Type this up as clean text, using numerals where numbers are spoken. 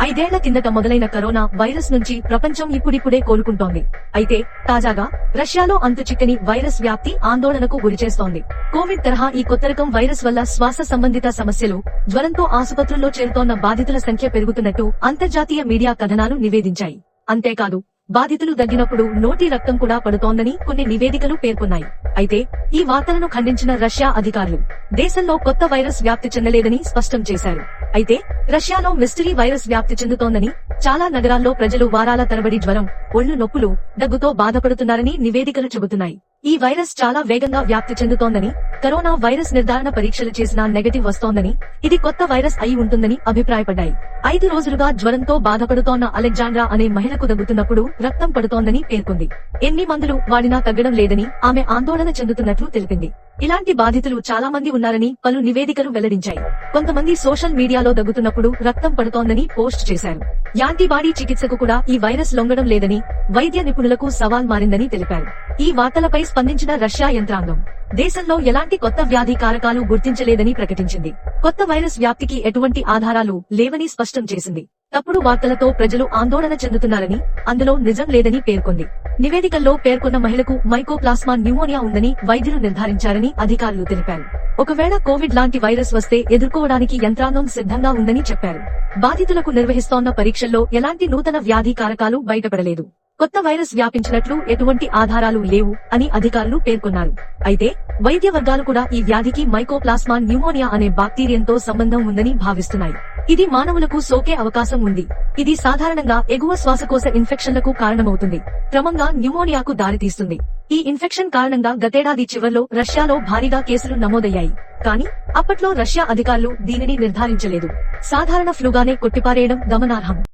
5 ఏళ్ల కిందట మొదలైన కరోనా వైరస్ నుంచి ప్రపంచం ఇప్పుడిప్పుడే కోలుకుంటోంది. అయితే తాజాగా రష్యాలో అంతుచిక్కని వైరస్ వ్యాప్తి ఆందోళనకు గురిచేస్తోంది. కోవిడ్ తరహా ఈ కొత్త రకం వైరస్ వల్ల శ్వాస సంబంధిత సమస్యలు, జ్వరంతో ఆసుపత్రుల్లో చేరుతోన్న బాధితుల సంఖ్య పెరుగుతున్నట్టు అంతర్జాతీయ మీడియా కథనాలు నివేదించాయి. అంతేకాదు, బాధితులు దగ్గినప్పుడు నోటి రక్తం కూడా పడుతోందని కొన్ని నివేదికలు పేర్కొన్నాయి. అయితే ఈ వార్తలను ఖండించిన రష్యా అధికారులు దేశంలో కొత్త వైరస్ వ్యాప్తి చెందలేదని స్పష్టం చేశారు. అయితే రష్యాలో మిస్టరీ వైరస్ వ్యాప్తి చెందుతోందని, చాలా నగరాల్లో ప్రజలు వారాల తరబడి జ్వరం, ఒళ్ళు నొప్పులు, దగ్గుతో బాధపడుతున్నారని నివేదికలు చెబుతున్నాయి. ఈ వైరస్ చాలా వేగంగా వ్యాప్తి చెందుతోందని, కరోనా వైరస్ నిర్ధారణ పరీక్షలు చేసినా నెగటివ్ వస్తోందని, ఇది కొత్త వైరస్ అయి ఉంటుందని అభిప్రాయపడ్డాయి. 5 రోజులుగా జ్వరంతో బాధపడుతోన్న అలెగ్జాండ్రా అనే మహిళకు దగ్గుతున్నప్పుడు రక్తం పడుతోందని పేర్కొంది. ఎన్ని మందులు వాడినా తగ్గడం లేదని ఆమె ఆందోళన చెందుతున్నట్లు తెలిపింది. ఇలాంటి బాధితులు చాలా మంది ఉన్నారని పలు నివేదికలు వెల్లడించాయి. కొంతమంది సోషల్ మీడియాలో దగ్గుతున్నప్పుడు రక్తం పడుతోందని పోస్ట్ చేశారు. యాంటీబాడీ చికిత్సకు కూడా ఈ వైరస్ లొంగడం లేదని వైద్య నిపుణులకు సవాల్ మారిందని తెలిపారు. ఈ వార్తలపై స్పందించిన రష్యా యంత్రాంగం దేశంలో ఎలాంటి కొత్త వ్యాధి కారకాలు గుర్తించలేదని ప్రకటించింది. కొత్త వైరస్ వ్యాప్తికి ఎటువంటి ఆధారాలు లేవని స్పష్టం చేసింది. తప్పుడు వార్తలతో ప్రజలు ఆందోళన చెందుతున్నారని, అందులో నిజం లేదని పేర్కొంది. నివేదికల్లో పేర్కొన్న మహిళకు మైకోప్లాస్మా న్యూమోనియా ఉందని వైద్యులు నిర్ధారించారని అధికారులు తెలిపారు. ఒకవేళ కోవిడ్ లాంటి వైరస్ వస్తే ఎదుర్కోవడానికి యంత్రాంగం సిద్ధంగా ఉందని చెప్పారు. బాధితులకు నిర్వహిస్తోన్న పరీక్షల్లో ఎలాంటి నూతన వ్యాధి కారకాలు బయటపడలేదు. కొత్త వైరస్ వ్యాపించినట్లు ఎటువంటి ఆధారాలు లేవు అని అధికారులు పేర్కొన్నారు. అయితే వైద్య వర్గాలు కూడా ఈ వ్యాధికి మైకోప్లాస్మా న్యూమోనియా అనే బాక్టీరియంతో సంబంధం ఉందని భావిస్తున్నాయి. ఇది మానవులకు సోకే అవకాశం ఉంది. ఇది సాధారణంగా ఎగువ శ్వాసకోశ ఇన్ఫెక్షన్లకు కారణమవుతుంది. క్రమంగా న్యూమోనియాకు దారితీస్తుంది. ఈ ఇన్ఫెక్షన్ కారణంగా గతేడాది చివర్లో రష్యాలో భారీగా కేసులు నమోదయ్యాయి. కానీ అప్పట్లో రష్యా అధికారులు దీనిని నిర్ధారించలేదు. సాధారణ ఫ్లూగానే కొట్టిపారేయడం గమనార్హం.